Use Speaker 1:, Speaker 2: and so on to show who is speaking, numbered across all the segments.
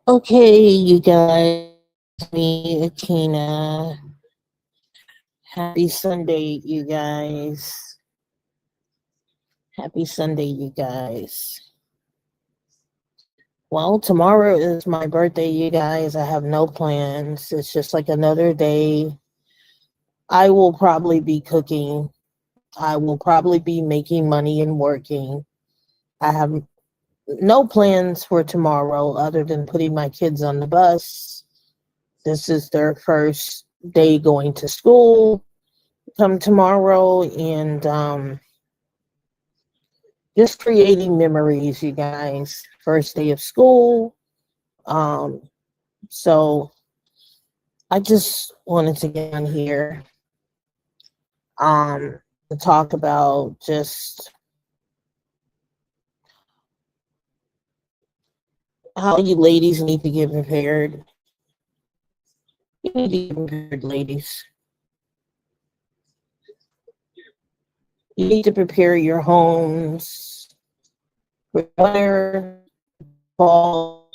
Speaker 1: Okay, you guys, me, Akina. Happy Sunday, you guys. Happy Sunday, you guys. Well, tomorrow is my birthday, you guys. I have no plans. It's just like another day. I will probably be cooking. I will probably be making money and working. I have no plans for tomorrow other than putting my kids on the bus. This is their first day going to school come tomorrow and just creating memories, you guys. First day of school. Um, so I just wanted to get on here to talk about just how you ladies need to get prepared. You need to get prepared, ladies. You need to prepare your homes for winter, fall.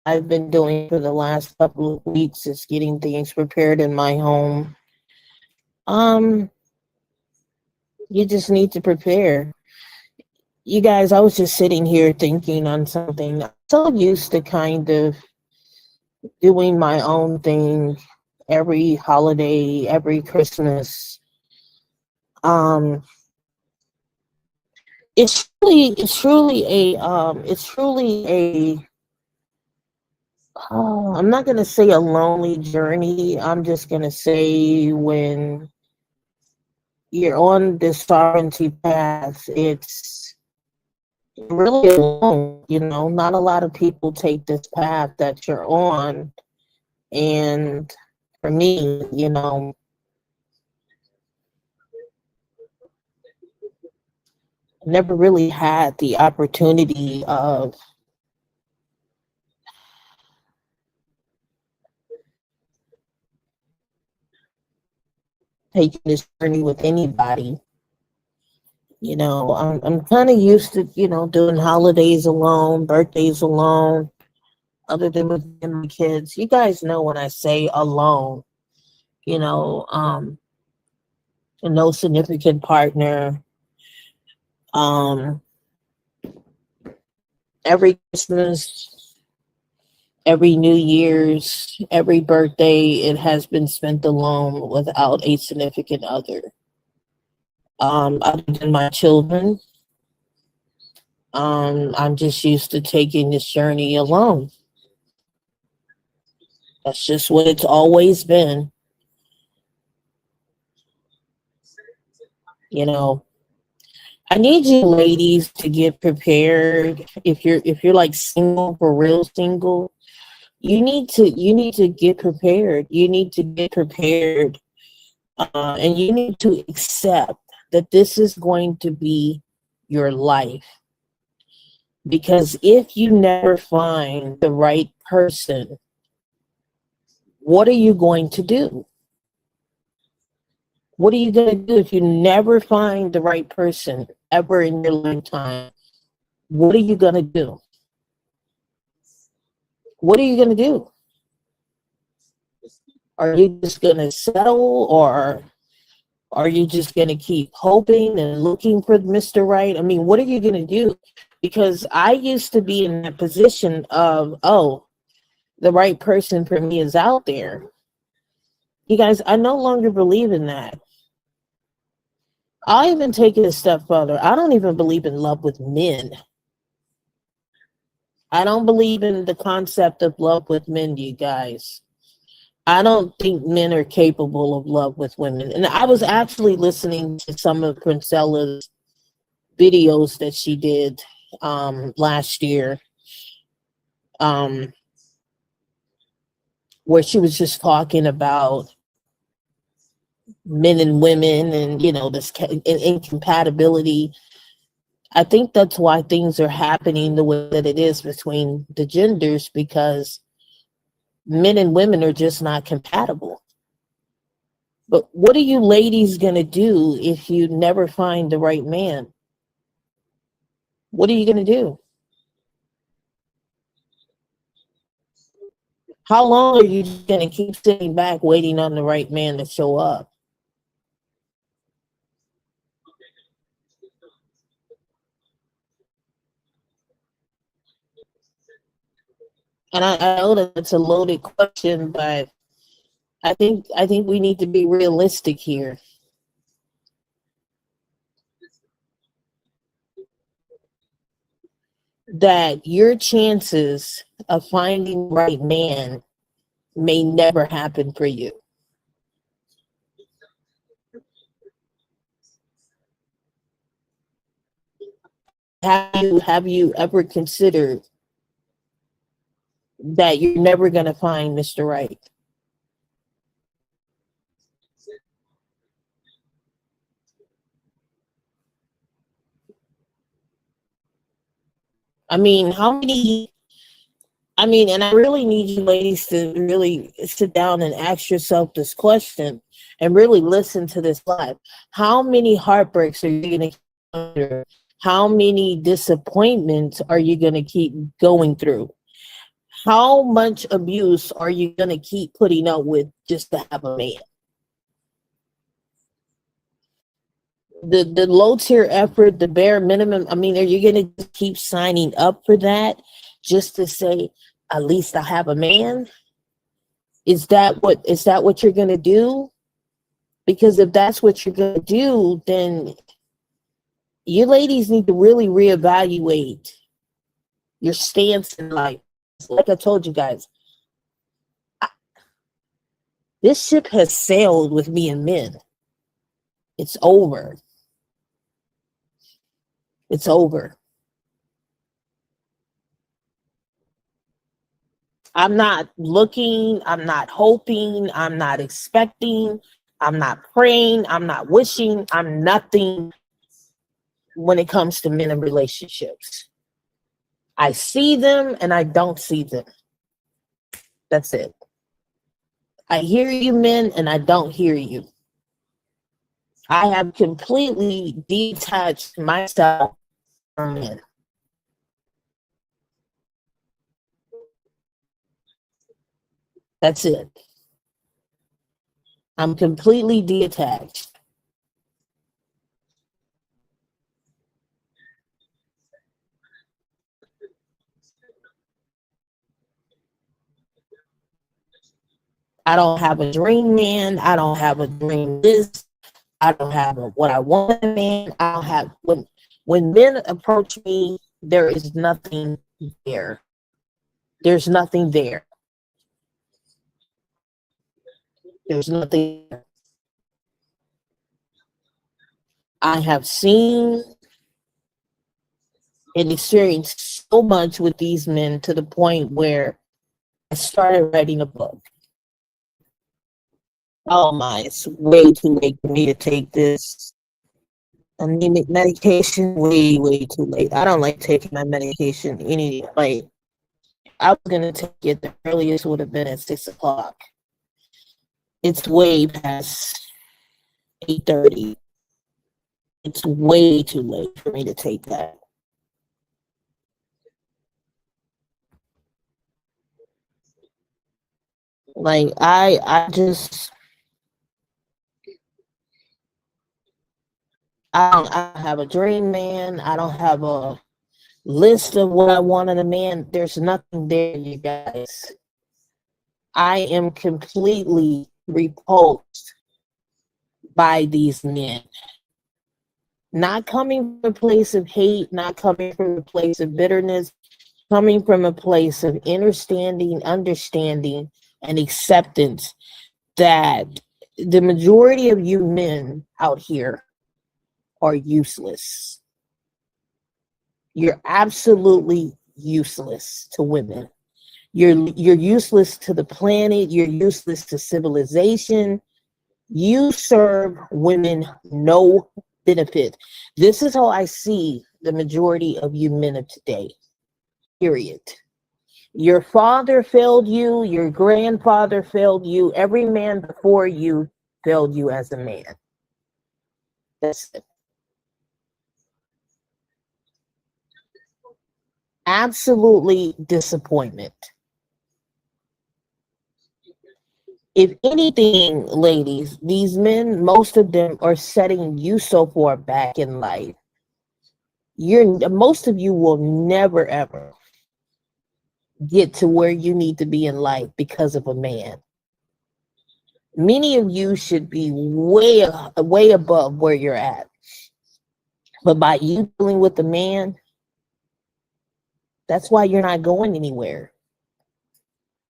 Speaker 1: I've been doing for the last couple of weeks is getting things prepared in my home. Um, you just need to prepare. You guys, I was just sitting here thinking on something. I'm so used to kind of doing my own thing every holiday, every Christmas. Um, it's truly a I'm not gonna say a lonely journey. I'm just gonna say when you're on this sovereignty path, it's really alone. Not a lot of people take this path that you're on. And for me, never really had the opportunity of taking this journey with anybody. I'm kind of used to, doing holidays alone, birthdays alone, other than with my kids. You guys know when I say alone, you know, um, no significant partner. Um, every Christmas, every New Year's, every birthday, it has been spent alone without a significant other. Other than my children, I'm just used to taking this journey alone. That's just what it's always been. You know, I need you ladies to get prepared. If you're like single, for real single, you need to get prepared. You need to get prepared, and you need to accept that this is going to be your life. Because if you never find the right person, what are you going to do? What are you going to do if you never find the right person ever in your lifetime? What are you going to do? What are you going to do? Are you just going to settle, or are you just going to keep hoping and looking for Mr. Right? I mean, what are you going to do? Because I used to be in that position of, oh, the right person for me is out there. You guys, I no longer believe in that. I'll even take it a step further. I don't even believe in love with men. I don't believe in the concept of love with men, you guys. I don't think men are capable of love with women. And I was actually listening to some of Princella's videos that she did last year, um, where she was just talking about men and women and, this incompatibility. I think that's why things are happening the way that it is between the genders, because men and women are just not compatible. But what are you ladies going to do if you never find the right man? What are you going to do? How long are you just gonna keep sitting back waiting on the right man to show up? And I know that it's a loaded question, but I think we need to be realistic here. That your chances of finding the right man may never happen for you. Have you ever considered that you're never gonna find Mr. Right? I mean, how many I mean, and I really need you ladies to really sit down and ask yourself this question and really listen to this live. How many heartbreaks are you going to keep going through? How many disappointments are you going to keep going through? How much abuse are you going to keep putting up with just to have a man? The low tier effort, the bare minimum. I mean, are you going to keep signing up for that just to say, at least I have a man? Is that what you're gonna do? Because if that's what you're gonna do, then you ladies need to really reevaluate your stance in life. Like I told you guys, I, this ship has sailed with me and men. It's over. It's over. I'm not looking, I'm not hoping, I'm not expecting, I'm not praying, I'm not wishing, I'm nothing when it comes to men and relationships. I see them and I don't see them. That's it. I hear you, men, and I don't hear you. I have completely detached myself from men. That's it. I'm completely detached. I don't have a dream man. I don't have a dream list. I don't have what I want in a man. I don't have when men approach me, there is nothing there. There's nothing there. There's nothing there. I have seen and experienced so much with these men to the point where I started writing a book. Oh my, it's way too late for me to take this anemic medication. Way, way too late. I don't like taking my medication like I was gonna take it the earliest would have been at 6 o'clock. It's way past 8:30. It's way too late for me to take that. Like I just I don't have a dream man. I don't have a list of what I want in a man. There's nothing there, you guys. I am completely repulsed by these men. Not coming from a place of hate, not coming from a place of bitterness, coming from a place of understanding, and acceptance that the majority of you men out here are useless. You're absolutely useless to women. You're useless to the planet, you're useless to civilization. You serve women no benefit. This is how I see the majority of you men of today. Period. Your father failed you, your grandfather failed you, every man before you failed you as a man. That's it. Absolutely disappointment. If anything, ladies, these men, most of them are setting you so far back in life. Most of you will never ever get to where you need to be in life because of a man. Many of you should be way above where you're at. But by you dealing with a man, that's why you're not going anywhere.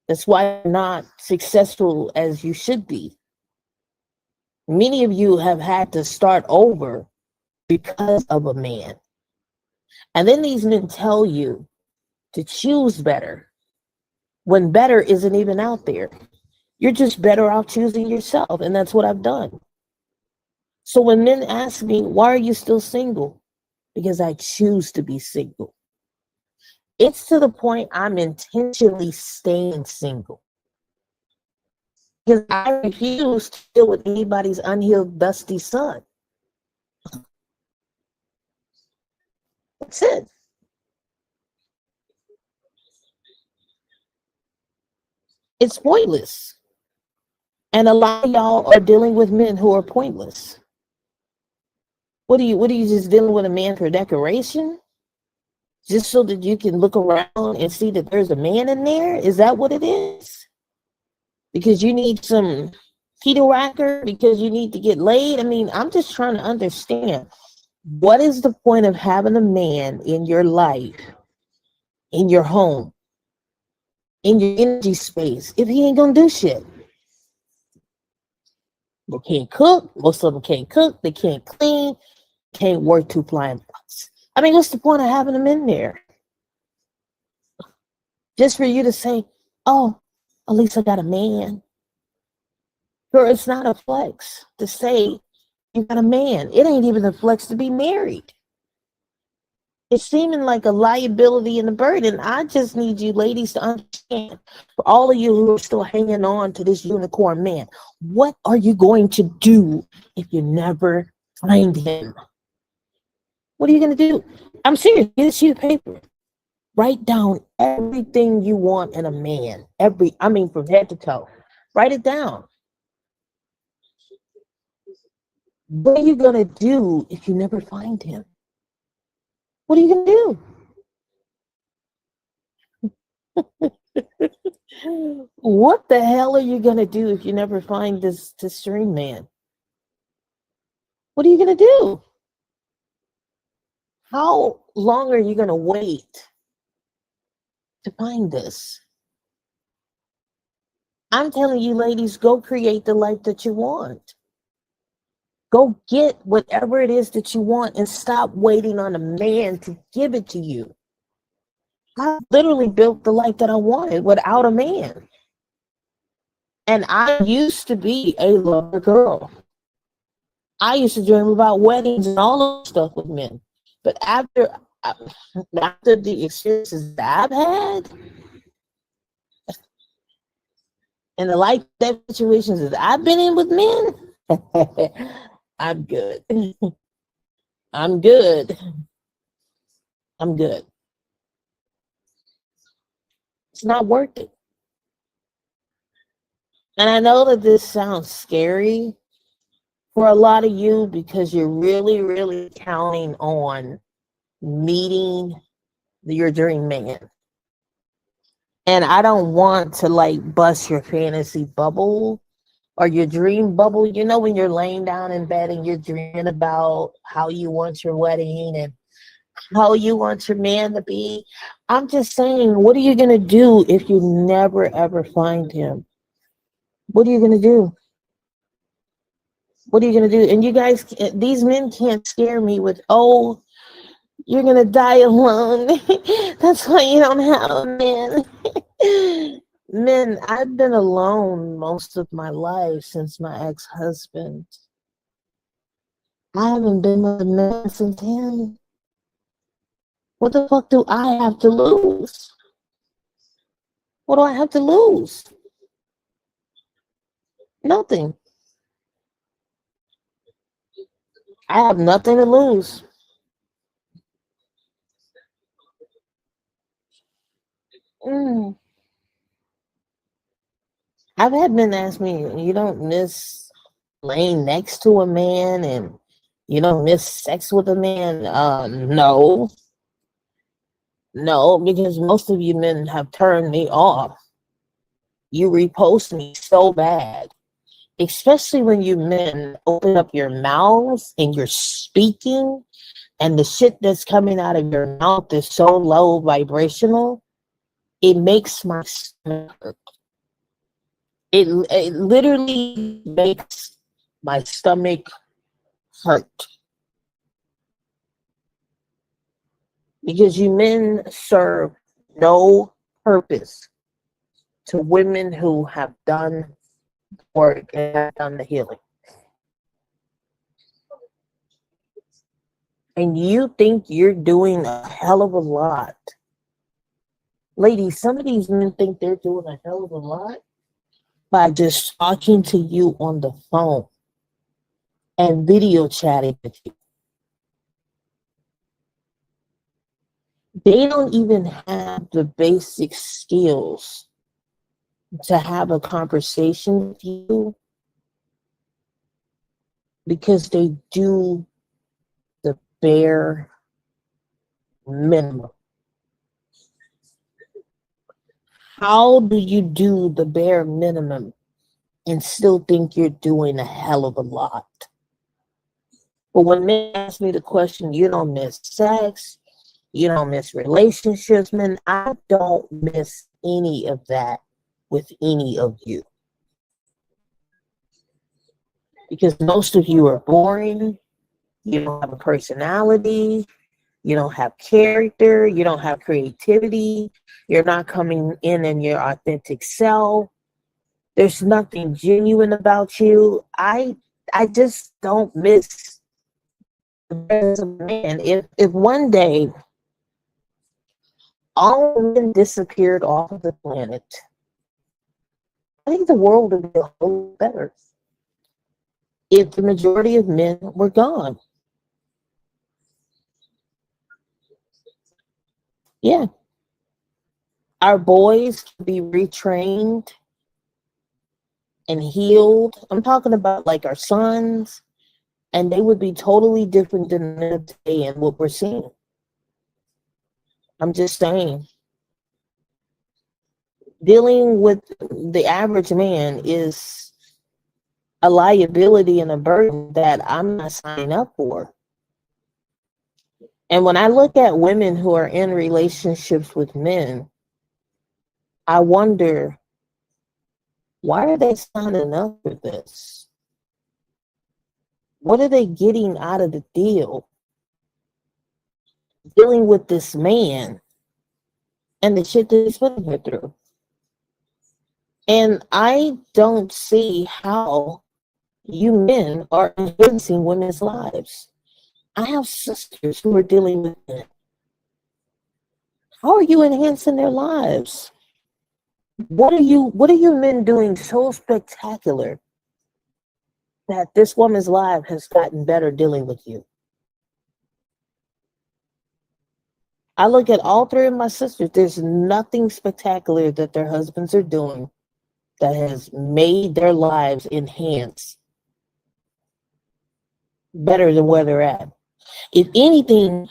Speaker 1: That's why you're not successful as you should be. Many of you have had to start over because of a man. And then these men tell you to choose better when better isn't even out there. You're just better off choosing yourself. And that's what I've done. So when men ask me, why are you still single? Because I choose to be single. It's to the point I'm intentionally staying single. Because I refuse to deal with anybody's unhealed, dusty son. That's it. It's pointless. And a lot of y'all are dealing with men who are pointless. What are you just dealing with a man for decoration? Just so that you can look around and see that there's a man in there? Is that what it is? Because you need some Peter Racker, because you need to get laid? I mean, I'm just trying to understand. What is the point of having a man in your life, in your home, in your energy space, if he ain't gonna do shit? They can't cook. Most of them can't cook. They can't clean. Can't work two flying blocks. I mean, what's the point of having them in there? Just for you to say, oh, at least I got a man. Girl, it's not a flex to say you got a man. It ain't even a flex to be married. It's seeming like a liability and a burden. I just need you ladies to understand, for all of you who are still hanging on to this unicorn man, what are you going to do if you never find him? What are you going to do? I'm serious. Get a sheet of paper. Write down everything you want in a man. From head to toe. Write it down. What are you going to do if you never find him? What are you going to do? What the hell are you going to do if you never find this dream man? What are you going to do? How long are you going to wait to find this? I'm telling you, ladies, go create the life that you want. Go get whatever it is that you want and stop waiting on a man to give it to you. I literally built the life that I wanted without a man. And I used to be a lover girl. I used to dream about weddings and all of stuff with men. But after the experiences that I've had and the life situations that I've been in with men, I'm good. I'm good. I'm good. It's not worth it. And I know that this sounds scary for a lot of you because you're really, really counting on meeting your dream man. And I don't want to like bust your fantasy bubble or your dream bubble. You know, when you're laying down in bed and you're dreaming about how you want your wedding and how you want your man to be. I'm just saying, what are you going to do if you never ever find him? What are you going to do? What are you going to do? And you guys, these men can't scare me with, oh, you're going to die alone. That's why you don't have a man. Men, I've been alone most of my life since my ex-husband. I haven't been with a man since him. What the fuck do I have to lose? What do I have to lose? Nothing. I have nothing to lose. Mm. I've had men ask me, you don't miss laying next to a man and you don't miss sex with a man? No, no, because most of you men have turned me off. You repost me so bad, especially when you men open up your mouths and you're speaking and the shit that's coming out of your mouth is so low vibrational, it makes my stomach hurt. It literally makes my stomach hurt because you men serve no purpose to women who have done work and have done the healing. And you think you're doing a hell of a lot. Ladies, some of these men think they're doing a hell of a lot by just talking to you on the phone and video chatting with you. They don't even have the basic skills to have a conversation with you because they do the bare minimum. How do you do the bare minimum and still think you're doing a hell of a lot? But when men ask me the question, you don't miss sex, you don't miss relationships, man, I don't miss any of that with any of you. Because most of you are boring, you don't have a personality, you don't have character, you don't have creativity, you're not coming in your authentic self. There's nothing genuine about you. I just don't miss the presence of man. If one day all men disappeared off of the planet, I think the world would be a whole better if the majority of men were gone. Yeah. Our boys can be retrained and healed. I'm talking about like our sons, and they would be totally different than men today and what we're seeing. I'm just saying. Dealing with the average man is a liability and a burden that I'm not signing up for. And when I look at women who are in relationships with men, I wonder, why are they signing up for this? What are they getting out of the deal? Dealing with this man and the shit that he's putting her through. And I don't see how you men are enhancing women's lives. I have sisters who are dealing with it. How are you enhancing their lives? What are you men doing so spectacular that this woman's life has gotten better dealing with you? I look at all three of my sisters, there's nothing spectacular that their husbands are doing that has made their lives enhance better than where they're at. If anything,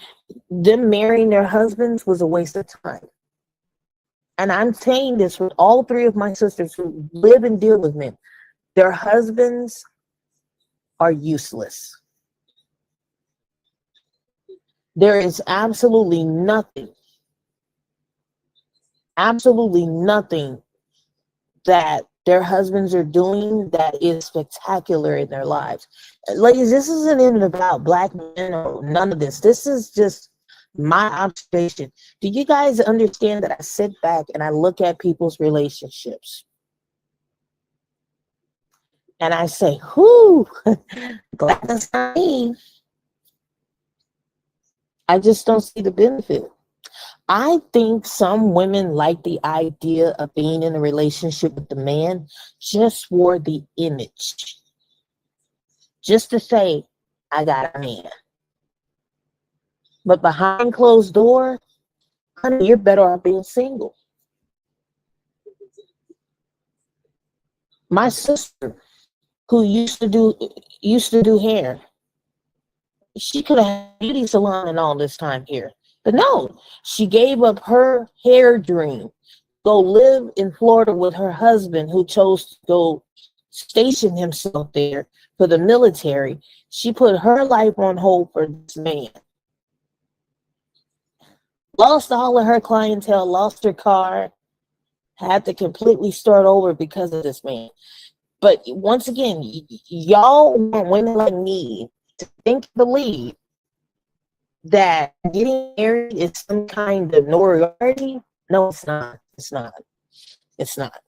Speaker 1: them marrying their husbands was a waste of time. And I'm saying this with all three of my sisters who live and deal with men. Their husbands are useless. There is absolutely nothing that their husbands are doing that is spectacular in their lives. Ladies, this isn't even about black men or none of this. This is just my observation. Do you guys understand that I sit back and I look at people's relationships and I say, whoo, glad that's not me. I just don't see the benefit. I think some women like the idea of being in a relationship with the man just for the image. Just to say, I got a man. But behind closed door, honey, you're better off being single. My sister, who used to do hair, she could have had a beauty salon and all this time here. But no, she gave up her hair dream, go live in Florida with her husband who chose to go station himself there for the military. She put her life on hold for this man. Lost all of her clientele, lost her car, had to completely start over because of this man. But once again, y'all want women like me to think, believe that getting married is some kind of notoriety. No, it's not. It's not. It's not.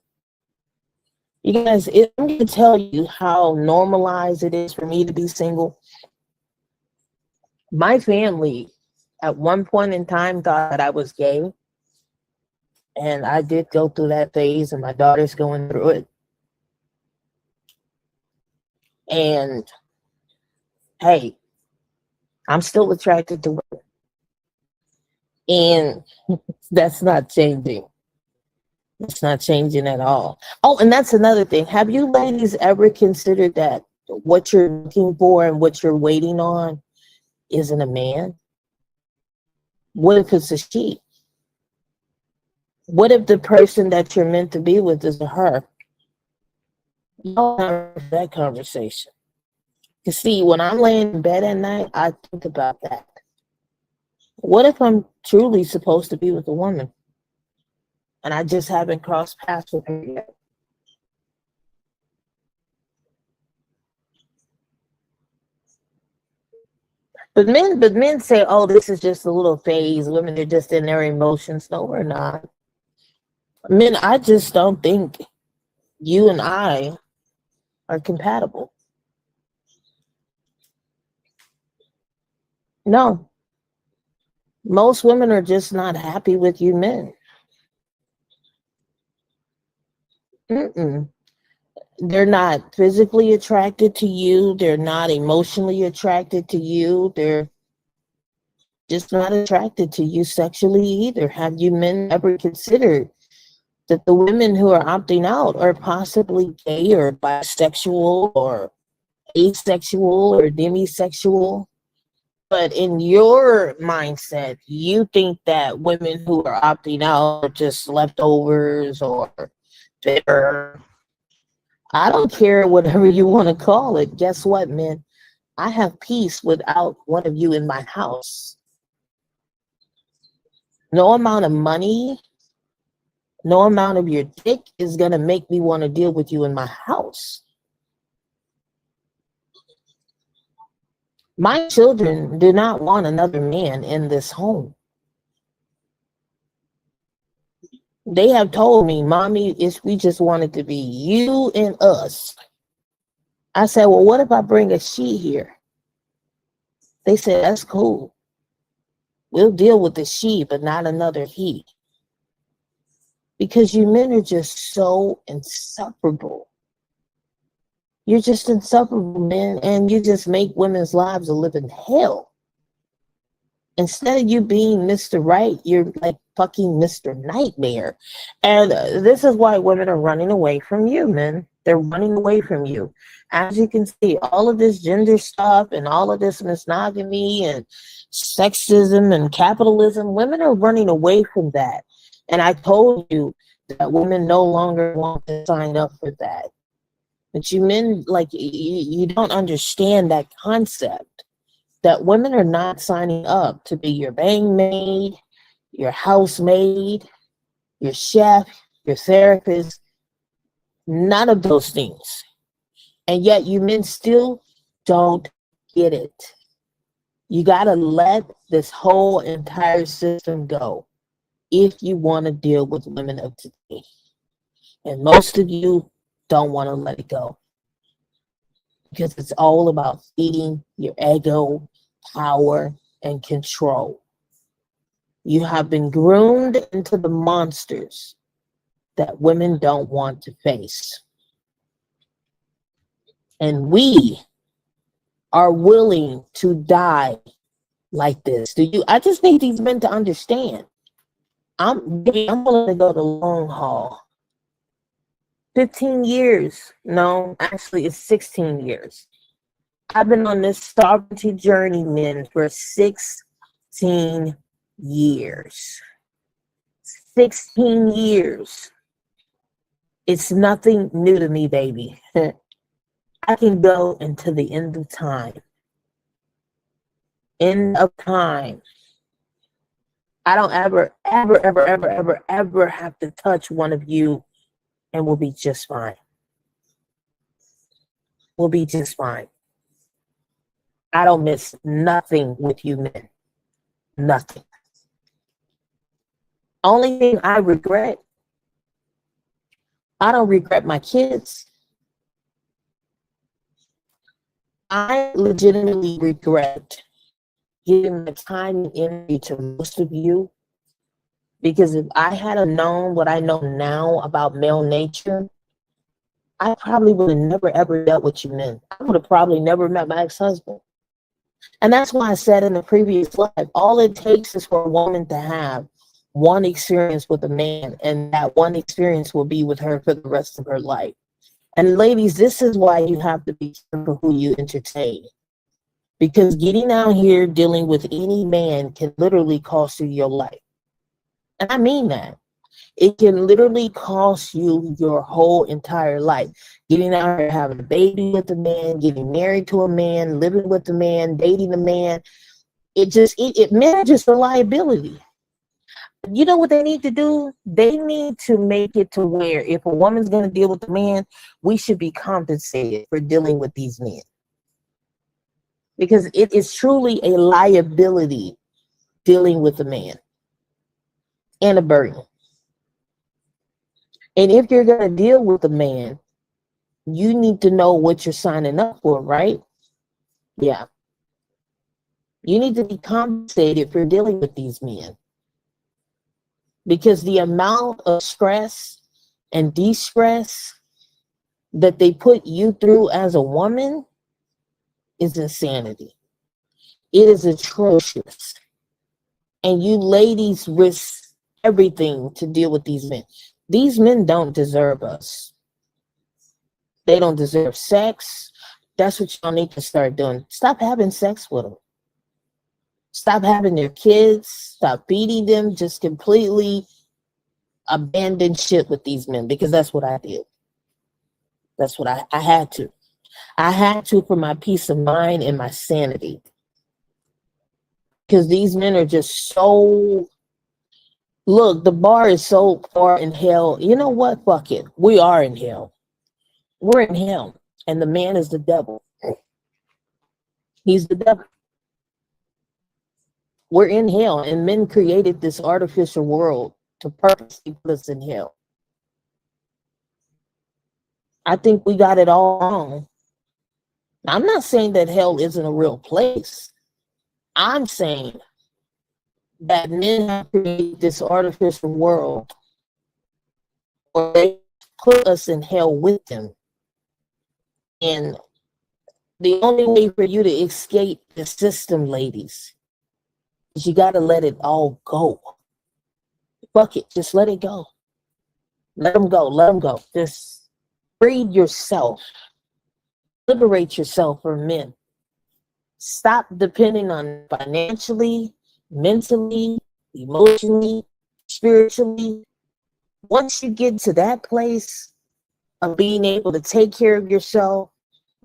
Speaker 1: You guys, I'm going to tell you how normalized it is for me to be single. My family, at one point in time, thought that I was gay. And I did go through that phase, and my daughter's going through it. And hey, I'm still attracted to women. And that's not changing. It's not changing at all. Oh, and that's another thing. Have you ladies ever considered that what you're looking for and what you're waiting on isn't a man? What if it's a she? What if the person that you're meant to be with is a her? Y'all have that conversation. You see, when I'm laying in bed at night, I think about that. What if I'm truly supposed to be with a woman and I just haven't crossed paths with her yet? But men say, "Oh, this is just a little phase. Women are just in their emotions." No, we're not. Men, I just don't think you and I are compatible. No, most women are just not happy with you men. Mm-mm. They're not physically attracted to you. They're not emotionally attracted to you. They're just not attracted to you sexually either. Have you men ever considered that the women who are opting out are possibly gay or bisexual or asexual or demisexual? But in your mindset, you think that women who are opting out are just leftovers or bitter. I don't care whatever you want to call it. Guess what, man? I have peace without one of you in my house. No amount of money, no amount of your dick is going to make me want to deal with you in my house. My children do not want another man in this home. They have told me, "Mommy, we just want it to be you and us." I said, "Well, what if I bring a she here?" They said, "That's cool. We'll deal with the she, but not another he." Because you men are just so insufferable. You're just insufferable, man, and you just make women's lives a living hell. Instead of you being Mr. Right, you're like fucking Mr. Nightmare. And this is why women are running away from you, men. They're running away from you. As you can see, all of this gender stuff and all of this monogamy and sexism and capitalism, women are running away from that. And I told you that women no longer want to sign up for that. But you men, like, you don't understand that concept, that women are not signing up to be your bang maid, your housemaid, your chef, your therapist, none of those things. And yet you men still don't get it. You got to let this whole entire system go if you want to deal with women of today. And most of you don't want to let it go because it's all about feeding your ego, power, and control. You have been groomed into the monsters that women don't want to face. And we are willing to die like this. I just need these men to understand. I'm willing to go the long haul. 15 years. No, actually, it's 16 years. I've been on this sovereignty journey, men, for 16 years. 16 years. It's nothing new to me, baby. I can go into the end of time. End of time. I don't ever have to touch one of you, and we'll be just fine. We'll be just fine. I don't miss nothing with you men. Nothing. Only thing I regret, I don't regret my kids. I legitimately regret giving the time and energy to most of you, because if I had known what I know now about male nature, I probably would have never ever dealt with you men. I would have probably never met my ex-husband. And that's why I said in the previous life, all it takes is for a woman to have one experience with a man, and that one experience will be with her for the rest of her life. And ladies, this is why you have to be careful who you entertain. Because getting out here dealing with any man can literally cost you your life. And I mean that. It can literally cost you your whole entire life. Getting out here, having a baby with a man, getting married to a man, living with a man, dating a man. Men are just a liability. You know what they need to do? They need to make it to where if a woman's going to deal with a man, we should be compensated for dealing with these men. Because it is truly a liability dealing with a man and a burden. And if you're going to deal with a man, you need to know what you're signing up for, right? Yeah. You need to be compensated for dealing with these men. Because the amount of stress and de-stress that they put you through as a woman is insanity. It is atrocious. And you ladies risk everything to deal with these men. These men don't deserve us. They don't deserve sex. That's what y'all need to start doing. Stop having sex with them. Stop having their kids. Stop feeding them. Just completely abandon shit with these men, because that's what I did. That's what I had to. I had to, for my peace of mind and my sanity. Because these men are just so... Look, the bar is so far in hell. You know what? Fuck it. We are in hell. We're in hell. And the man is the devil. He's the devil. We're in hell. And men created this artificial world to purposely put us in hell. I think we got it all wrong. I'm not saying that hell isn't a real place. I'm saying that men have created this artificial world where they put us in hell with them. And the only way for you to escape the system, ladies, is you got to let it all go. Fuck it. Just let it go. Let them go. Let them go. Just free yourself. Liberate yourself from men. Stop depending on financially, mentally, emotionally, spiritually. Once you get to that place of being able to take care of yourself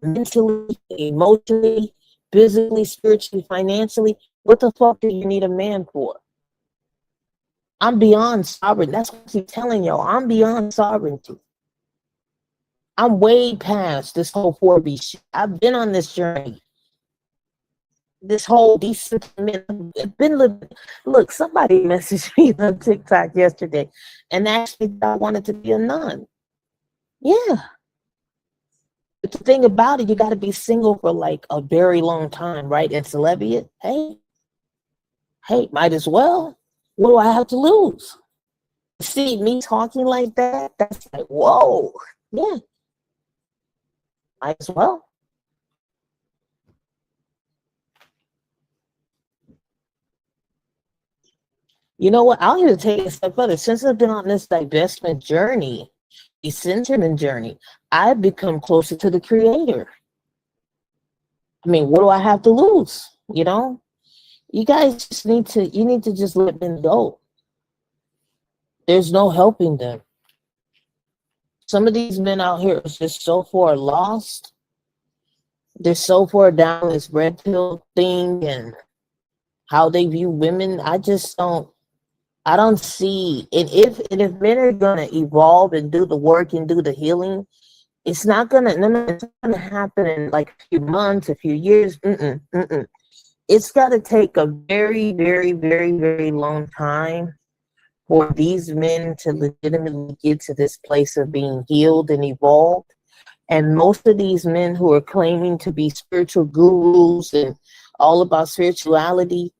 Speaker 1: mentally, emotionally, physically, spiritually, financially, what the fuck do you need a man for? I'm beyond sovereign. That's what I keep telling y'all. I'm beyond sovereignty. I'm way past this whole 4B shit. I've been on this journey. This whole decent men. Been living. Look, somebody messaged me on TikTok yesterday and actually I wanted to be a nun. Yeah. But the thing about it, you got to be single for like a very long time, right? And celibate. Hey, might as well. What do I have to lose? See, me talking like that, that's like, whoa. Yeah. Might as well. You know what? I'll even take it a step further. Since I've been on this divestment journey, Centerman journey. I've become closer to the creator. I mean, what do I have to lose? You know, you guys just you need to just let them go. There's no helping them. Some of these men out here are just so far lost. They're so far down this red pill thing and how they view women. I don't see, and if men are gonna evolve and do the work and do the healing, it's not gonna it's not gonna happen in like a few months, a few years. It's got to take a very, very, very, very long time for these men to legitimately get to this place of being healed and evolved. And most of these men who are claiming to be spiritual gurus and all about spirituality,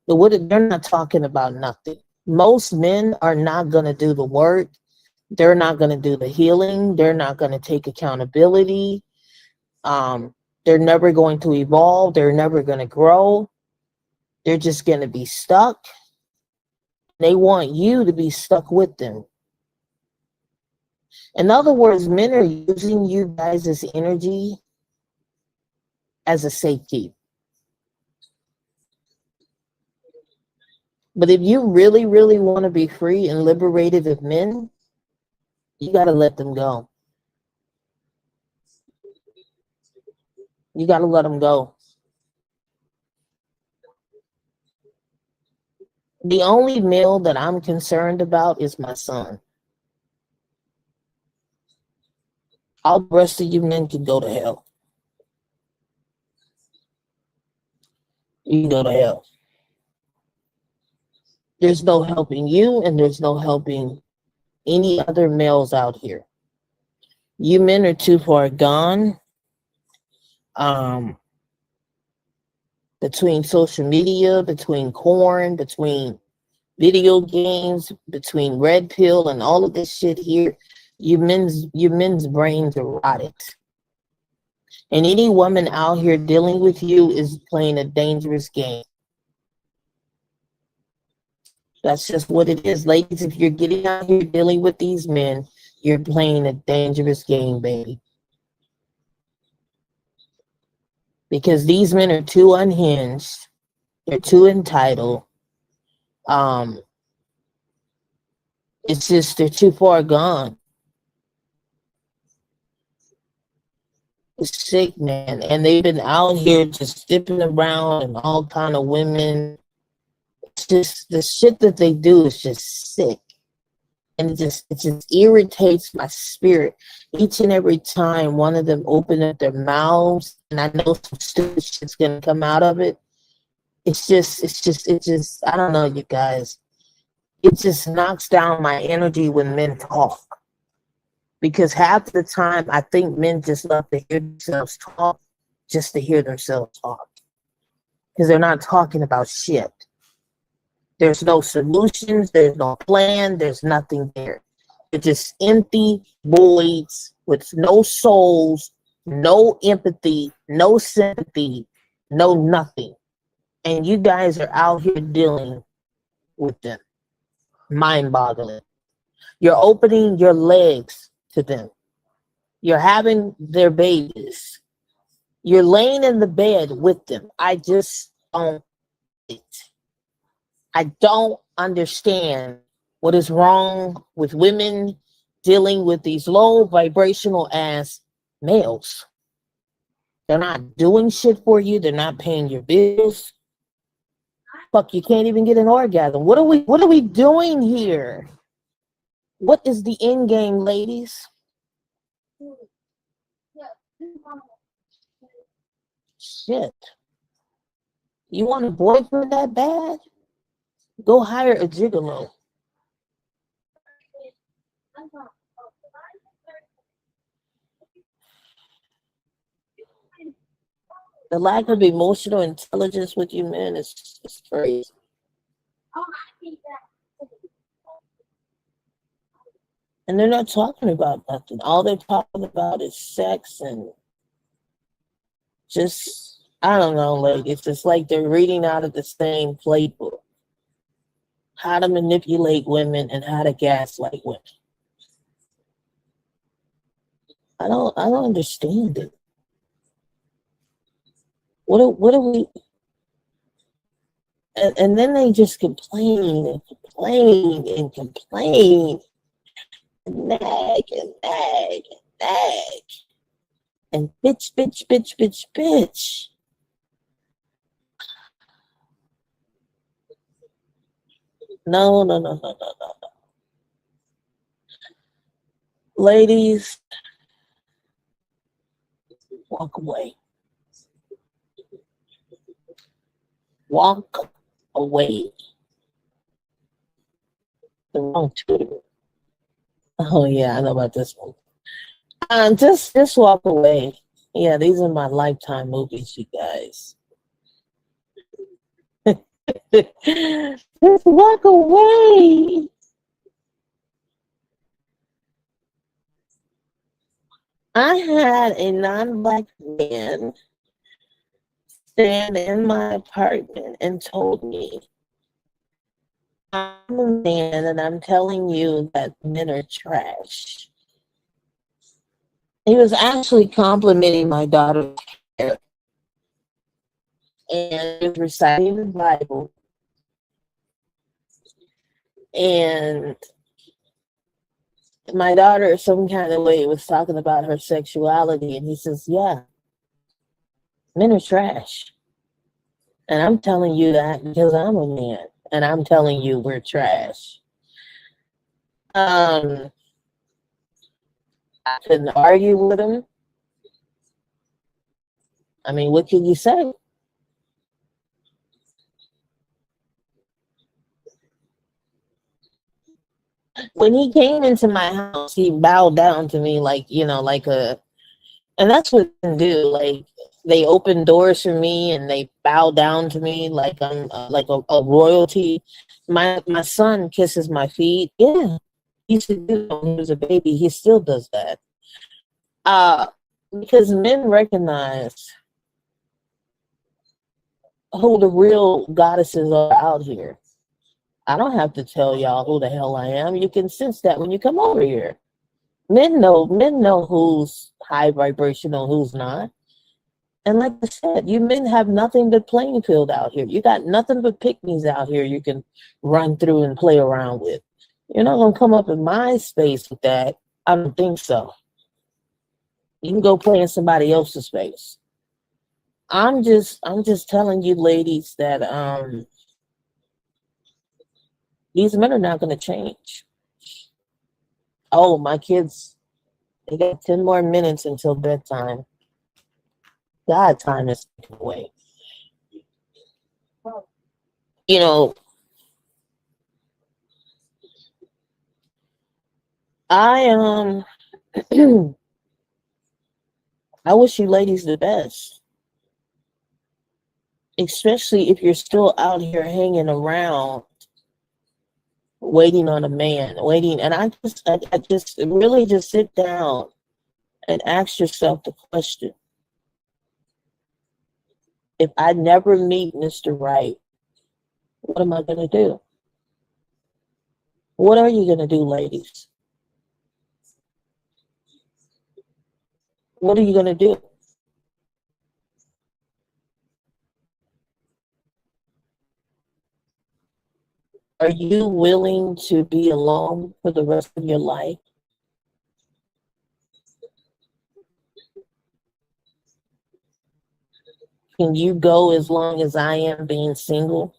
Speaker 1: they're not talking about nothing. Most men are not going to do the work. They're not going to do the healing. They're not going to take accountability. They're never going to evolve. They're never going to grow. They're just going to be stuck. They want you to be stuck with them. In other words, men are using you guys' energy as a safety. But if you really, really want to be free and liberated of men, you got to let them go. You got to let them go. The only male that I'm concerned about is my son. All the rest of you men can go to hell. You can go to hell. There's no helping you, and there's no helping any other males out here. You men are too far gone. Between social media, between corn, between video games, between red pill and all of this shit here, your men's brains are rotted. And any woman out here dealing with you is playing a dangerous game. That's just what it is. Ladies, if you're getting out here dealing with these men, you're playing a dangerous game, baby. Because these men are too unhinged. They're too entitled. It's just they're too far gone. It's sick, man. And they've been out here just dipping around and all kind of women. It's just the shit that they do is just sick. And it just irritates my spirit each and every time one of them open up their mouths, and I know some stupid shit's gonna come out of it. It's just I don't know, you guys. It just knocks down my energy when men talk. Because half the time I think men just love to hear themselves talk just to hear themselves talk. Because they're not talking about shit. There's no solutions, there's no plan, there's nothing there. They're just empty voids with no souls, no empathy, no sympathy, no nothing. And you guys are out here dealing with them. Mind-boggling. You're opening your legs to them. You're having their babies. You're laying in the bed with them. I just don't get it. I don't understand what is wrong with women dealing with these low vibrational ass males. They're not doing shit for you. They're not paying your bills. Fuck, you can't even get an orgasm. What are we doing here? What is the end game, ladies? Shit. You want a boyfriend that bad? Go hire a gigolo. The lack of emotional intelligence with you men is crazy. And they're not talking about nothing. All they're talking about is sex and just, I don't know, like, it's just like they're reading out of the same playbook. How to manipulate women and how to gaslight women. I don't understand it. What do we, and then they just complain and complain and complain and nag and nag and nag and bitch, bitch, bitch, bitch, bitch. No, no, no, no, no, no. Ladies, walk away. Walk away. The wrong Twitter. Oh yeah, I know about this one. Just walk away. Yeah, these are my lifetime movies, you guys. Just walk away. I had a non-black man stand in my apartment and told me, I'm a man and I'm telling you that men are trash. He was actually complimenting my daughter's hair and he was reciting the Bible. And my daughter, some kind of way, was talking about her sexuality. And he says, yeah, men are trash. And I'm telling you that because I'm a man. And I'm telling you we're trash. Um, I couldn't argue with him. I mean, what can you say? When he came into my house, he bowed down to me like, like a, and that's what they do. Like, they open doors for me and they bow down to me like I'm like a royalty. My son kisses my feet. Yeah, he used to do that when he was a baby. He still does that. Uh, because men recognize who the real goddesses are out here. I don't have to tell y'all who the hell I am. You can sense that when you come over here. Men know who's high vibrational, who's not. And like I said, you men have nothing but playing field out here. You got nothing but pygmies out here you can run through and play around with. You're not gonna come up in my space with that. I don't think so. You can go play in somebody else's space. I'm just telling you ladies that these men are not gonna change. Oh, my kids, they got 10 more minutes until bedtime. God, time is taken away. You know, I I wish you ladies the best, especially if you're still out here hanging around waiting on a man, waiting. And I just really just sit down and ask yourself the question: if I never meet Mr. Right, what am I gonna do? What are you gonna do, ladies? What are you gonna do? Are you willing to be alone for the rest of your life? Can you go as long as I am being single?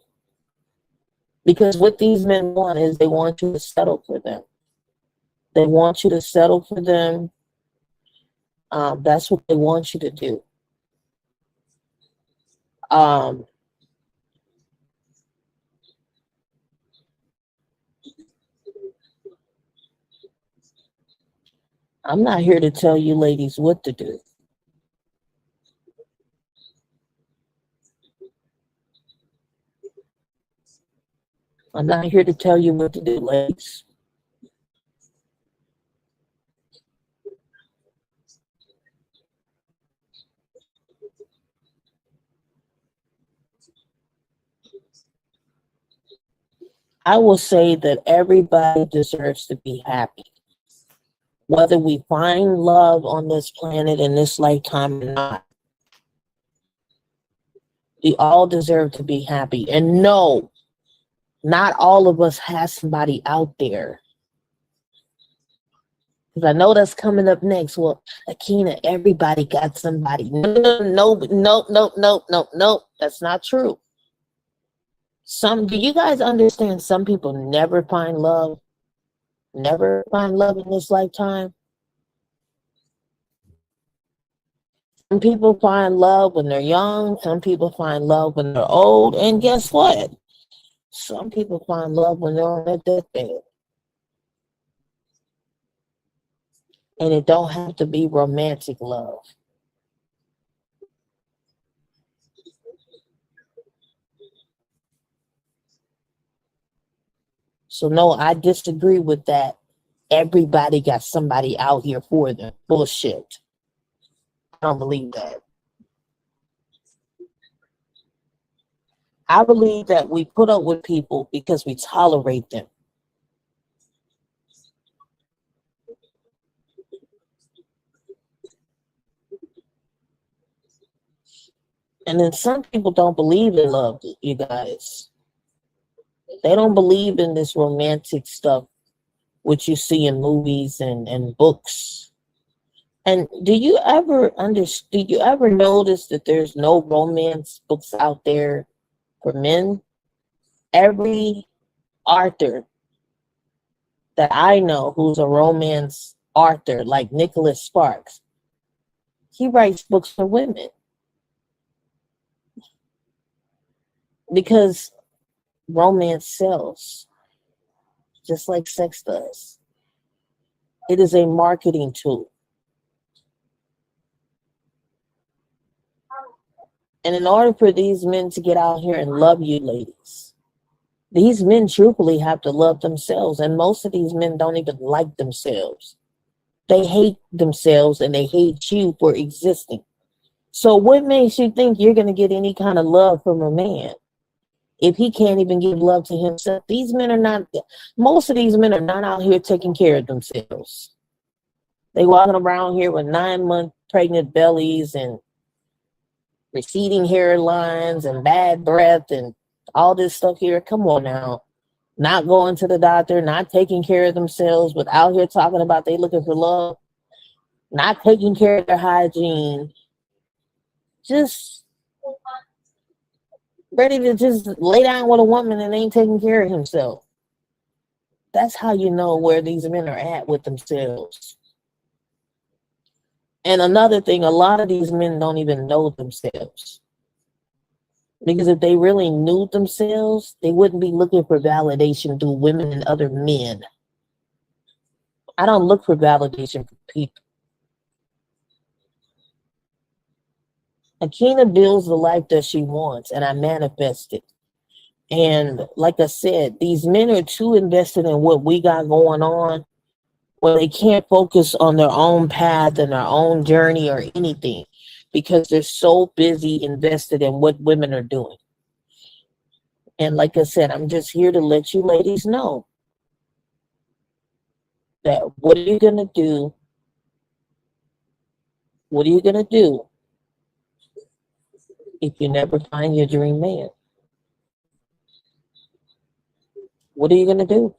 Speaker 1: Because what these men want is they want you to settle for them. They want you to settle for them. That's what they want you to do. Um, I'm not here to tell you ladies what to do. I'm not here to tell you what to do, ladies. I will say that everybody deserves to be happy. Whether we find love on this planet in this lifetime or not, we all deserve to be happy. And no, not all of us has somebody out there. Because I know that's coming up next. Well, Akina, everybody got somebody. No, no, no, no, no, no, no. That's not true. Do you guys understand some people never find love? Never find love in this lifetime? Some people find love when they're young. Some people find love when they're old. And guess what? Some people find love when they're on their deathbed. And it don't have to be romantic love. So no, I disagree with that. Everybody got somebody out here for them. Bullshit. I don't believe that. I believe that we put up with people because we tolerate them. And then some people don't believe in love, you guys. They don't believe in this romantic stuff, which you see in movies and books. And do you ever notice that there's no romance books out there for men? Every author that I know who's a romance author, like Nicholas Sparks, he writes books for women because romance sells, just like sex does. It is a marketing tool. And in order for these men to get out here and love you, ladies, these men truthfully have to love themselves. And most of these men don't even like themselves. They hate themselves and they hate you for existing. So what makes you think you're going to get any kind of love from a man if he can't even give love to himself? Most of these men are not out here taking care of themselves. They walking around here with 9-month pregnant bellies and receding hairlines and bad breath and all this stuff here. Come on now. Not going to the doctor, not taking care of themselves, but out here talking about they looking for love, not taking care of their hygiene, just ready to just lay down with a woman and ain't taking care of himself. That's how you know where these men are at with themselves. And another thing, a lot of these men don't even know themselves. Because if they really knew themselves, they wouldn't be looking for validation through women and other men. I don't look for validation from people. Akina builds the life that she wants, and I manifest it. And like I said, these men are too invested in what we got going on where they can't focus on their own path and their own journey or anything because they're so busy invested in what women are doing. And like I said, I'm just here to let you ladies know that what are you going to do? What are you going to do if you never find your dream man? What are you going to do?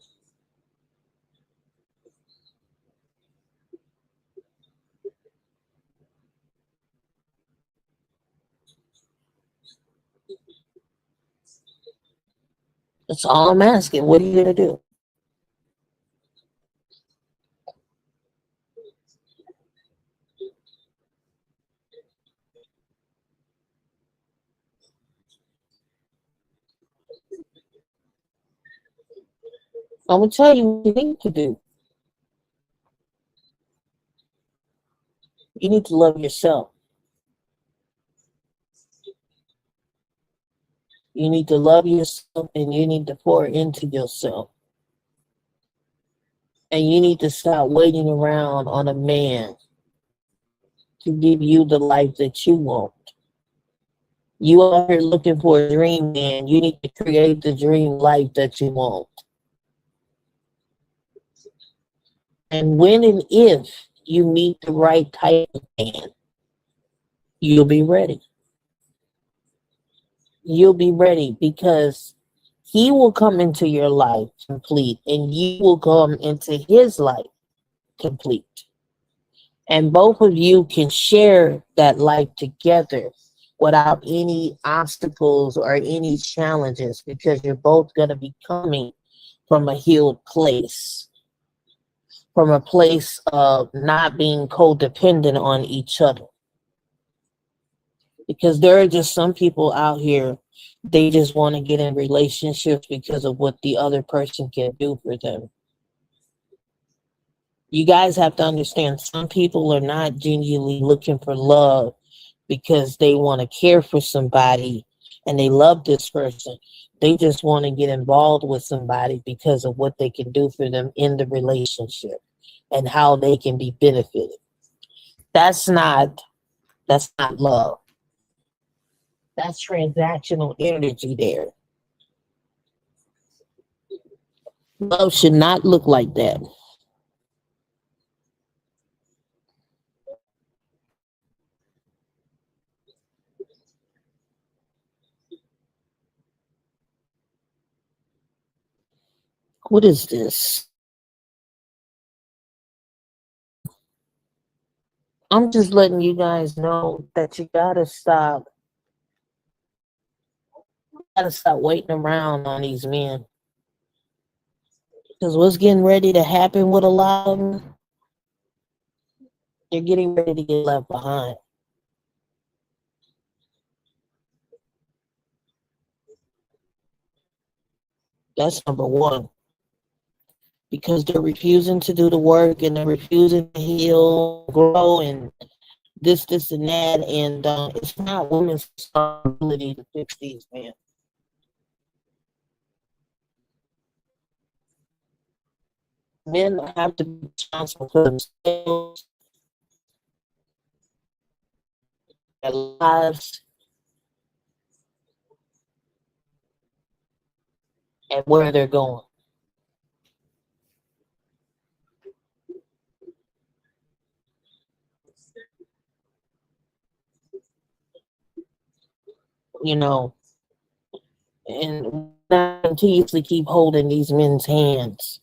Speaker 1: That's all I'm asking. What are you going to do? I'm going to tell you what you need to do. You need to love yourself. You need to love yourself and you need to pour into yourself. And you need to stop waiting around on a man to give you the life that you want. You are here looking for a dream man. You need to create the dream life that you want. And when and if you meet the right type of man, you'll be ready. You'll be ready because he will come into your life complete and you will come into his life complete. And both of you can share that life together without any obstacles or any challenges because you're both going to be coming from a healed place, from a place of not being codependent on each other. Because there are just some people out here, they just want to get in relationships because of what the other person can do for them. You guys have to understand some people are not genuinely looking for love because they want to care for somebody and they love this person. They just want to get involved with somebody because of what they can do for them in the relationship and how they can be benefited. That's not that's not love. That's transactional energy there. Love should not look like that. What is this? I'm just letting you guys know that you gotta stop waiting around on these men. Because what's getting ready to happen with a lot of them, they're getting ready to get left behind. That's number one. Because they're refusing to do the work and they're refusing to heal, grow, and this, and that. And it's not women's responsibility to fix these men. Men have to be responsible for themselves, their lives, and where they're going. You know, and not continuously keep holding these men's hands,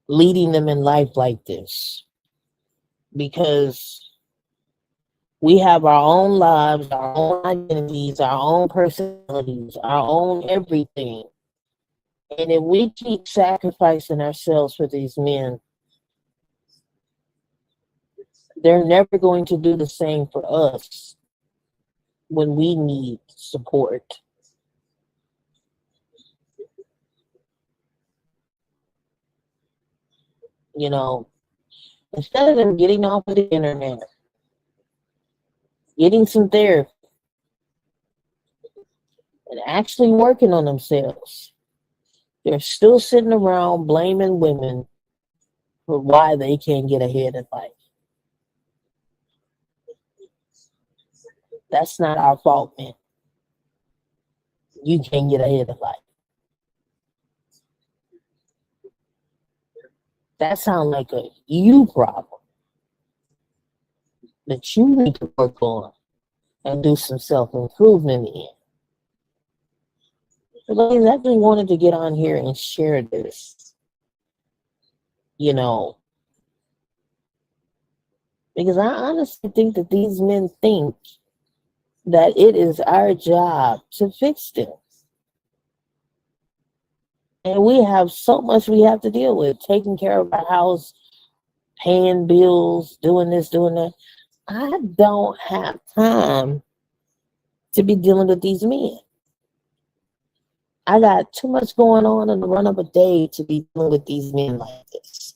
Speaker 1: leading them in life like this, because we have our own lives, our own identities, our own personalities, our own everything. And if we keep sacrificing ourselves for these men, they're never going to do the same for us when we need support. You know, instead of them getting off of the internet, getting some therapy, and actually working on themselves, they're still sitting around blaming women for why they can't get ahead in life. That's not our fault, man. You can't get ahead in life. That sounds like a you problem that you need to work on and do some self improvement in. So, ladies, I just wanted to get on here and share this, you know, because I honestly think that these men think that it is our job to fix them. And we have so much we have to deal with, taking care of our house, paying bills, doing this, doing that. I don't have time to be dealing with these men. I got too much going on in the run of a day to be dealing with these men like this.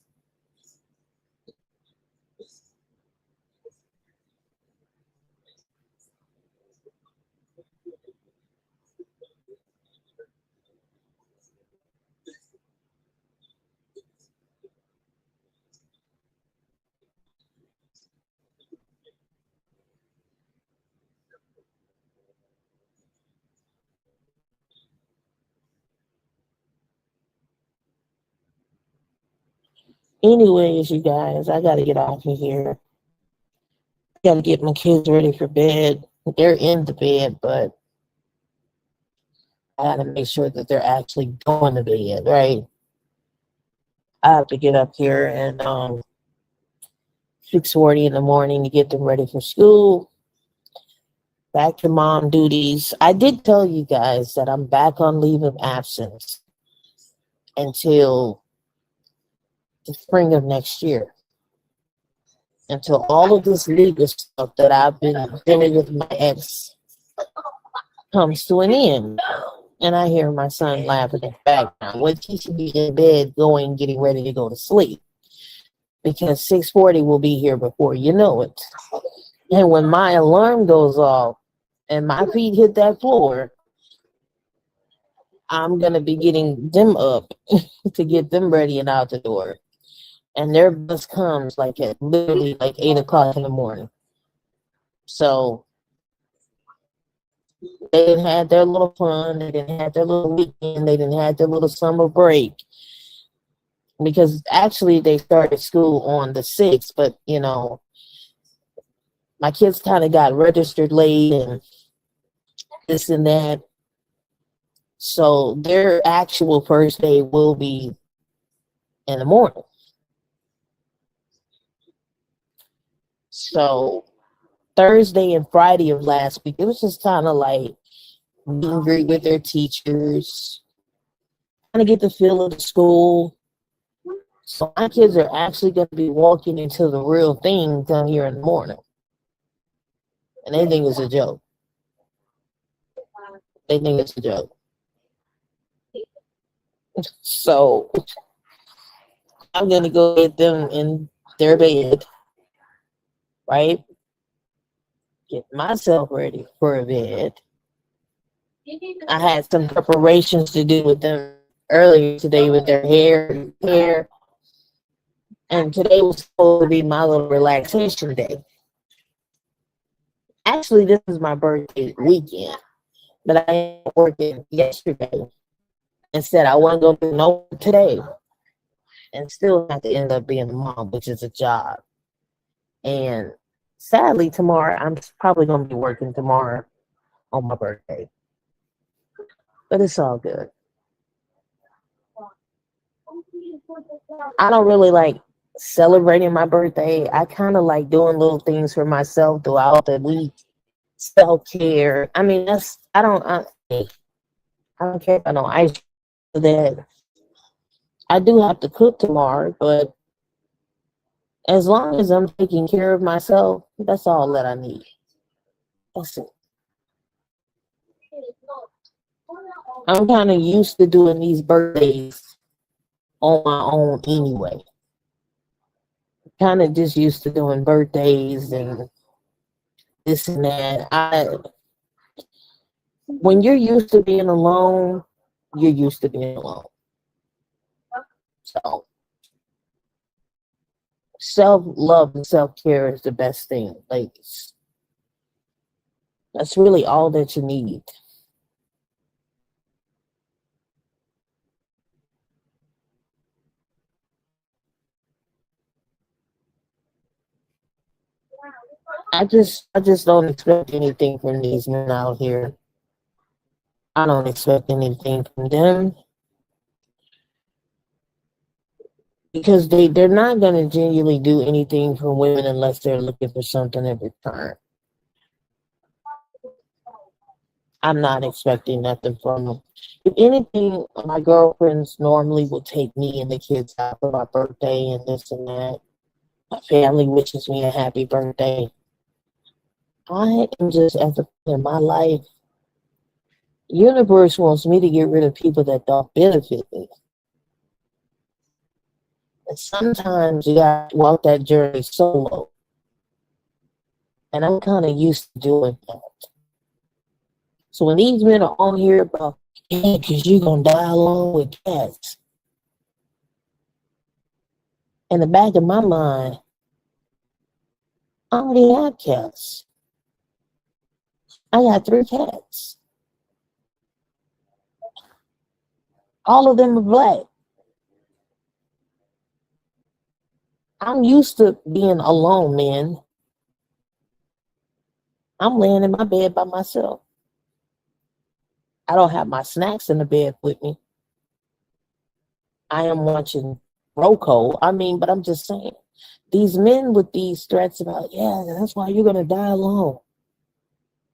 Speaker 1: Anyways, you guys, I gotta get off of here. I gotta get my kids ready for bed. They're in the bed, but I gotta make sure that they're actually going to bed, right? I have to get up here and 6:40 in the morning to get them ready for school. Back to mom duties. I did tell you guys that I'm back on leave of absence until the spring of next year. Until all of this legal stuff that I've been dealing with my ex comes to an end. And I hear my son laughing in the background, which he should be in bed going, getting ready to go to sleep. Because 6:40 will be here before you know it. And when my alarm goes off and my feet hit that floor, I'm gonna be getting them up to get them ready and out the door. And their bus comes like at literally like 8 o'clock in the morning. So they didn't have their little fun, they didn't have their little weekend, they didn't have their little summer break. Because actually they started school on the 6th, but my kids kind of got registered late and this and that. So their actual first day will be in the morning. So Thursday and Friday of last week, it was just kind of like meet and greet with their teachers, kind of get the feel of the school. So my kids are actually going to be walking into the real thing down here in the morning. And they think it's a joke. They think it's a joke. So I'm going to go get them in their bed, right? Get myself ready for a bed. I had some preparations to do with them earlier today with their hair. And today was supposed to be my little relaxation day. Actually, this is my birthday weekend, but I am working yesterday and said I wasn't going to do no today and still have to end up being a mom, which is a job. And sadly, tomorrow, I'm probably going to be working tomorrow on my birthday. But it's all good. I don't really like celebrating my birthday. I kind of like doing little things for myself throughout the week. Self care. I mean, I don't care if I don't ice that. I do have to cook tomorrow, but as long as I'm taking care of myself, that's all that I need. That's it. I'm kind of used to doing these birthdays on my own anyway. Kind of just used to doing birthdays and this and that. When you're used to being alone, you're used to being alone. So self love and self care is the best thing, ladies. That's really all that you need. I just don't expect anything from these men out here. I don't expect anything from them because they're not gonna genuinely do anything for women unless they're looking for something in return. I'm not expecting nothing from them. If anything, my girlfriends normally will take me and the kids out for my birthday and this and that. My family wishes me a happy birthday. I am just at the point in my life. Universe wants me to get rid of people that don't benefit me. And sometimes you got to walk that journey solo. And I'm kind of used to doing that. So when these men are on here about, yeah, because you're going to die alone with cats, in the back of my mind, I already have cats. I got 3 cats. All of them are black. I'm used to being alone, man. I'm laying in my bed by myself. I don't have my snacks in the bed with me. I am watching Roku. I mean, but I'm just saying, these men with these threats about, yeah, that's why you're going to die alone.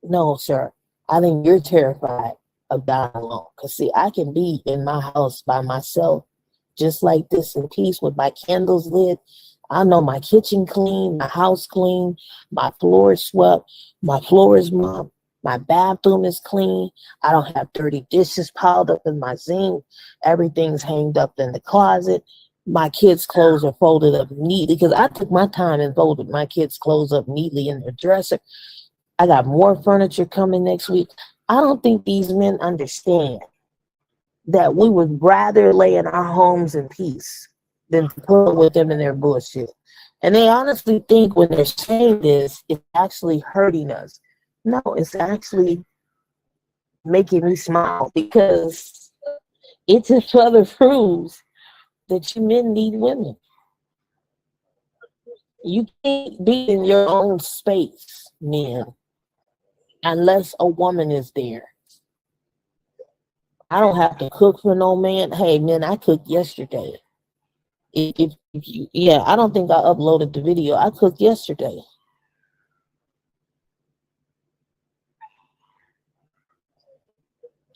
Speaker 1: No, sir. I think you're terrified of dying alone. Because, see, I can be in my house by myself, just like this, in peace with my candles lit. I know my kitchen clean, my house clean, my floor is swept, my floor is mopped, my bathroom is clean. I don't have dirty dishes piled up in my sink. Everything's hanged up in the closet. My kids' clothes are folded up neatly because I took my time and folded my kids' clothes up neatly in their dresser. I got more furniture coming next week. I don't think these men understand that we would rather lay in our homes in peace than to put up with them in their bullshit. And they honestly think when they're saying this, it's actually hurting us. No, it's actually making me smile because it just further proves that you men need women. You can't be in your own space, men, unless a woman is there. I don't have to cook for no man. Hey, man, I cooked yesterday. If you, yeah, I don't think I uploaded the video. I cooked yesterday.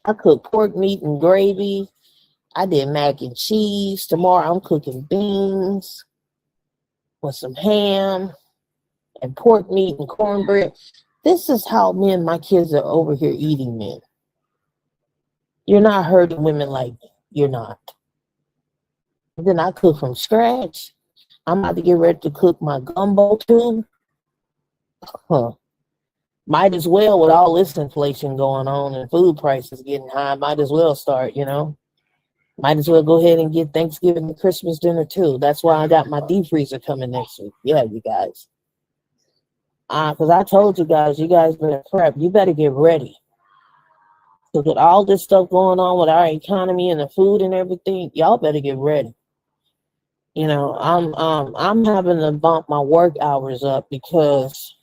Speaker 1: I cooked pork meat and gravy. I did mac and cheese. Tomorrow I'm cooking beans with some ham and pork meat and cornbread. This is how me and my kids are over here eating, men. You're not hurting women like me. You're not. And then I cook from scratch. I'm about to get ready to cook my gumbo too. Huh. Might as well, with all this inflation going on and food prices getting high, might as well start. Might as well go ahead and get Thanksgiving and Christmas dinner too. That's why I got my deep freezer coming next week. Yeah, you guys. Because I told you guys better prep. You better get ready. So with all this stuff going on with our economy and the food and everything, y'all better get ready. I'm having to bump my work hours up because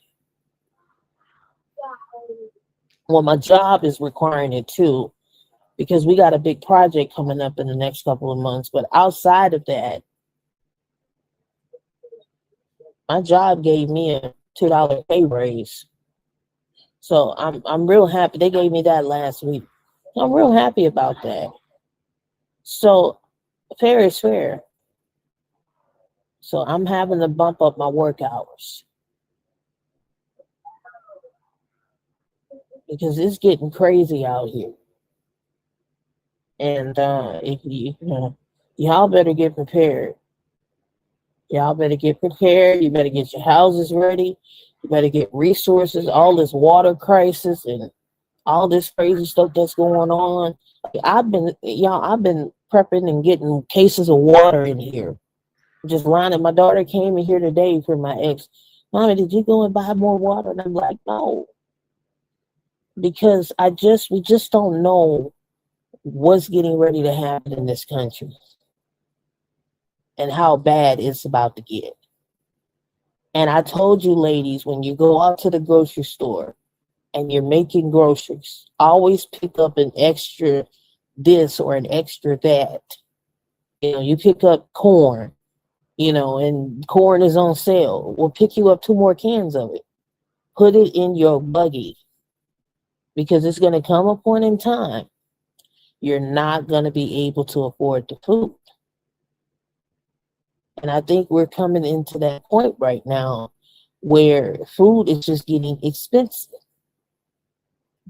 Speaker 1: my job is requiring it too. Because we got a big project coming up in the next couple of months. But outside of that, my job gave me a $2 pay raise. So I'm real happy. They gave me that last week. I'm real happy about that. So fair is fair. So I'm having to bump up my work hours because it's getting crazy out here. And if y'all better get prepared. Y'all better get prepared. You better get your houses ready. You better get resources. All this water crisis and all this crazy stuff that's going on. I've been prepping and getting cases of water in here. Just lining. My daughter came in here today for my ex. Mommy, did you go and buy more water? And I'm like, no, because we just don't know what's getting ready to happen in this country and how bad it's about to get. And I told you, ladies, when you go out to the grocery store and you're making groceries, always pick up an extra this or an extra that. You pick up corn, and corn is on sale. We'll pick you up 2 more cans of it. Put it in your buggy because it's going to come a point in time you're not going to be able to afford the food. And I think we're coming into that point right now where food is just getting expensive.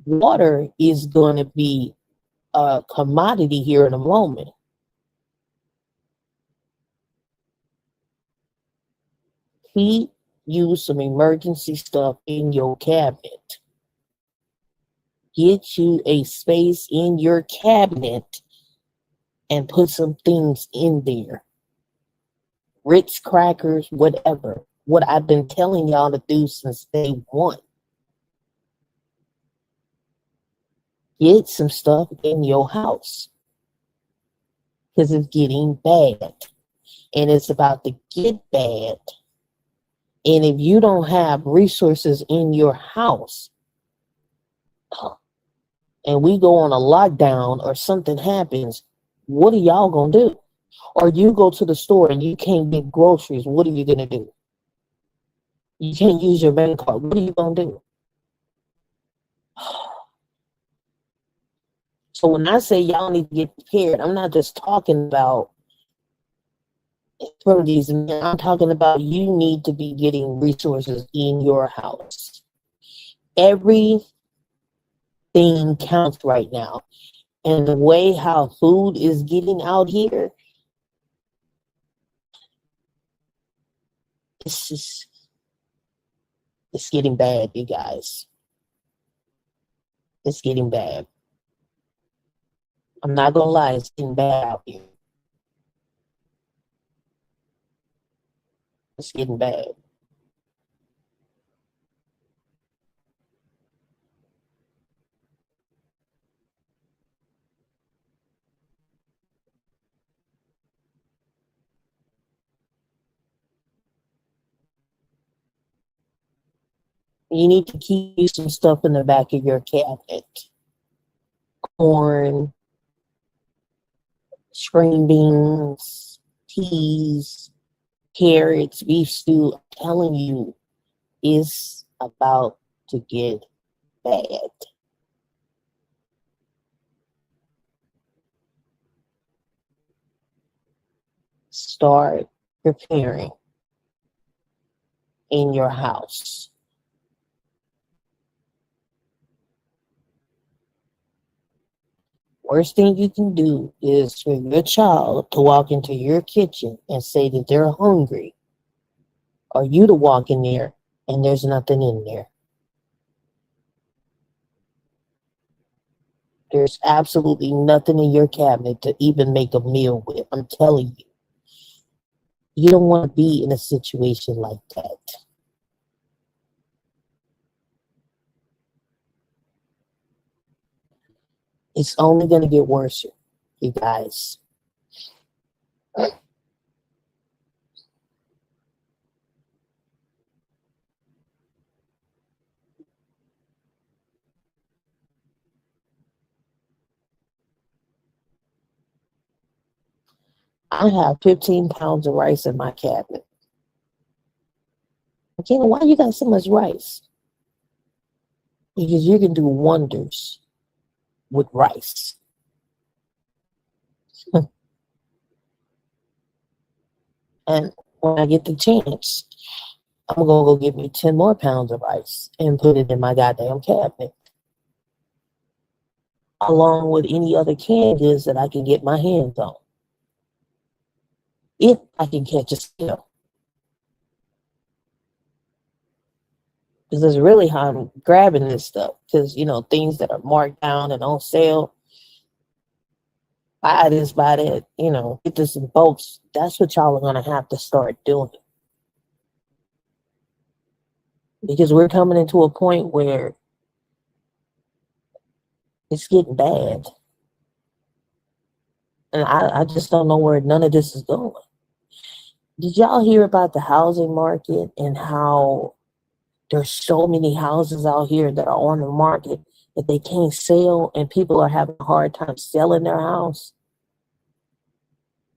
Speaker 1: Water is going to be a commodity here in a moment. Keep you some emergency stuff in your cabinet. Get you a space in your cabinet and put some things in there. Ritz crackers, whatever. What I've been telling y'all to do since day one. Get some stuff in your house because it's getting bad. and it's about to get bad. And if you don't have resources in your house, and we go on a lockdown or something happens, what are y'all gonna do? Or you go to the store and you can't get groceries, what are you gonna do? You can't use your bank card, what are you gonna do? So when I say y'all need to get prepared, I'm not just talking about from these men, I'm talking about you need to be getting resources in your house. Everything counts right now. And the way how food is getting out here, it's just, it's getting bad, you guys. It's getting bad. I'm not gonna lie, it's getting bad out here. It's getting bad. You need to keep some stuff in the back of your cabinet. Corn, string beans, peas, carrots, beef stew. I'm telling you, it's about to get bad. Start preparing in your house. Worst thing you can do is for your child to walk into your kitchen and say that they're hungry, or you to walk in there and there's nothing in there. There's absolutely nothing in your cabinet to even make a meal with. I'm telling you, you don't want to be in a situation like that. It's only going to get worse, you guys. I have 15 pounds of rice in my cabinet. Okay, why you got so much rice? Because you can do wonders with rice. And when I get the chance, I'm gonna go get me 10 more pounds of rice and put it in my goddamn cabinet, along with any other canned goods that I can get my hands on. If I can catch a sale. Because that's really how I'm grabbing this stuff. Because, you know, things that are marked down and on sale, buy this, buy that, you know, get this in bulks. That's what y'all are going to have to start doing. Because we're coming into a point where it's getting bad. And I just don't know where none of this is going. Did y'all hear about the housing market and how there's so many houses out here that are on the market that they can't sell and people are having a hard time selling their house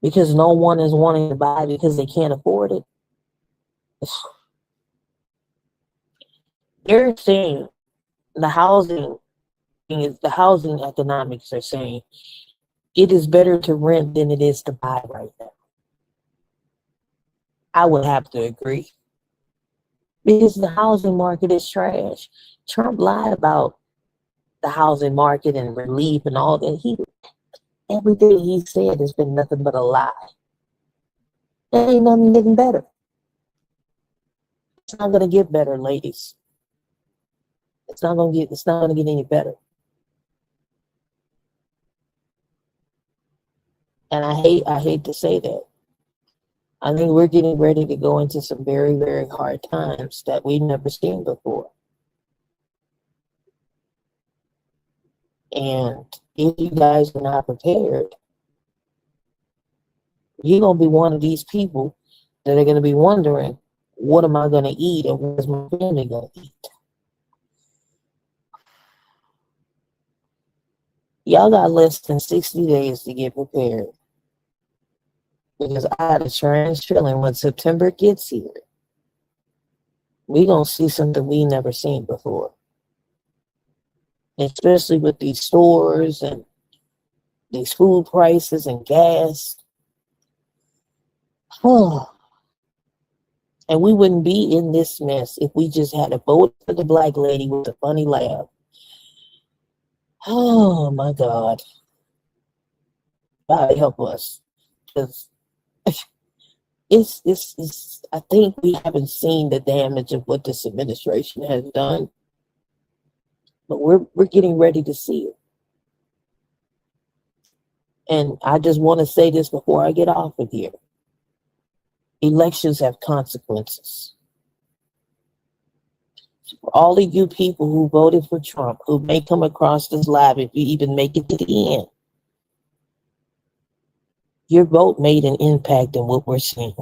Speaker 1: because no one is wanting to buy because they can't afford it? They're saying the housing thing is the housing economics are saying it is better to rent than it is to buy right now. I would have to agree because the housing market is trash. Trump lied about the housing market and relief and all that. Everything he said has been nothing but a lie. There ain't nothing getting better. It's not gonna get better, ladies. It's not gonna get any better. And I hate to say that. I think we're getting ready to go into some very, very hard times that we've never seen before. And if you guys are not prepared, You're gonna be one of these people that are gonna be wondering, what am I gonna eat and what is my family gonna eat? Y'all got less than 60 days to get prepared. Because I had a strange feeling when September gets here, we gonna see something we never seen before. Especially with these stores and these food prices and gas. Oh, and we wouldn't be in this mess if we just had a vote for the black lady with the funny laugh. Oh my God. God help us. Because it's I think we haven't seen the damage of what this administration has done. But we're getting ready to see it. And I just want to say this before I get off of here. Elections have consequences. For all of you people who voted for Trump, who may come across this live, if you even make it to the end, your vote made an impact in what we're seeing.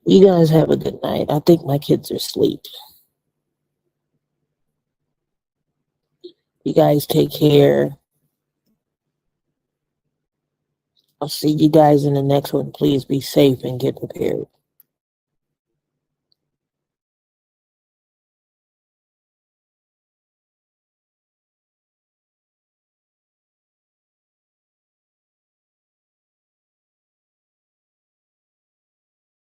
Speaker 1: You guys have a good night. I think my kids are asleep. You guys take care. I'll see you guys in the next one. Please be safe and get prepared.